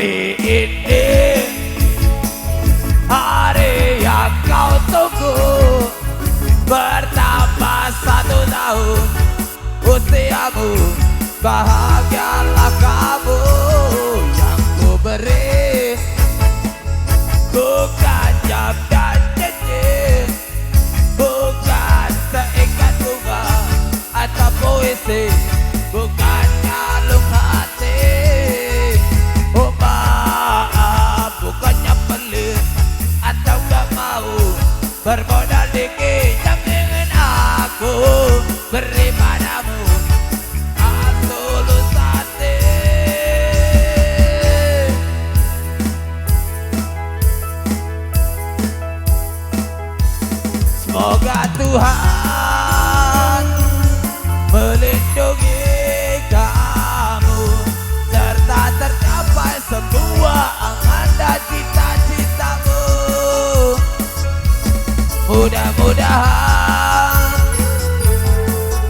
Hari ini hari yang kau tunggu, bertambah 1 tahun usiamu, bahagialah kamu yang ku beri. Bukan jam dan cincin, bukan seikat bunga atau puisi, bukan kalung hati. Oh maaf, bukannya pelit atau gak mau bermodal dikit yang ingin aku beri padamu. Tulus hati. Semoga Tuhan melindungi kamu serta tercapai semua angan dan cita-citamu. Mudah-mudahan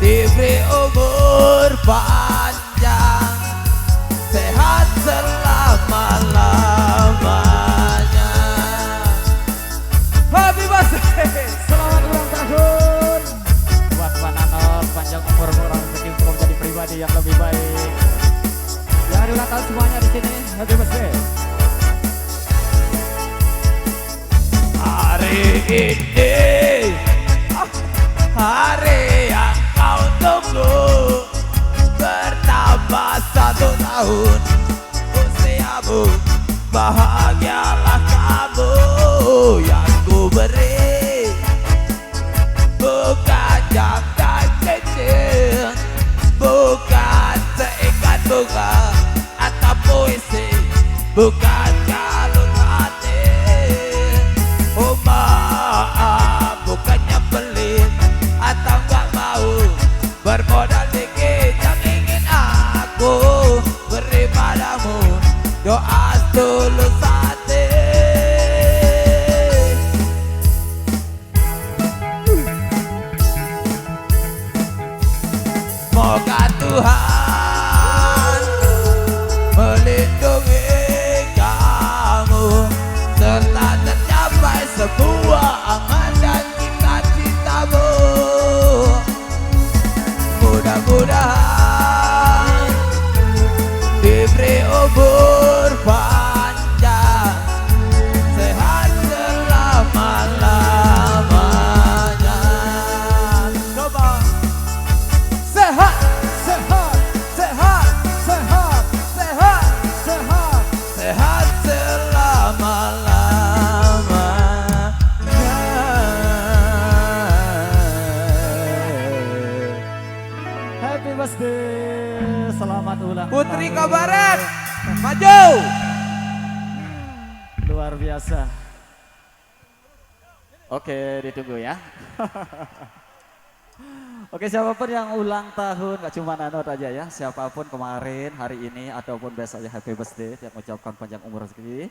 diberi umur panjang, sehat selama-lamanya. Happy birthday, selamat ulang tahun buat Pak Nanor, panjang umur, murah rezeki untuk menjadi pribadi yang lebih baik. Yang hari ulang tahun semuanya di sini, happy birthday. Hari ini hari yang kau tunggu, bertambah 1 tahun usiamu, bahagialah kamu yang ku beri. Bukan jam dan cincin, bukan seikat bunga atau puisi, bukan kalung hati. Oh maaf, bukannya pelit atau gak mau bermodal dikit yang ingin aku beri padamu. Doa tulus hati. Semoga Tuhan melindungi kamu serta tercapai semua angan dan cita-citamu. Mudah-mudahan diberi umur panjang, sehat selama-lamanya. Coba sehat, sehat, sehat, sehat, sehat, sehat, sehat selama-lamanya. Happy birthday, selamat ulang Putri tahun. Kabaret, maju. Luar biasa. Oke, ditunggu ya. Oke, siapapun yang ulang tahun, gak cuma Nanot aja ya, siapapun kemarin, hari ini, ataupun besok ya, happy birthday, yang ucapkan panjang umur rezeki.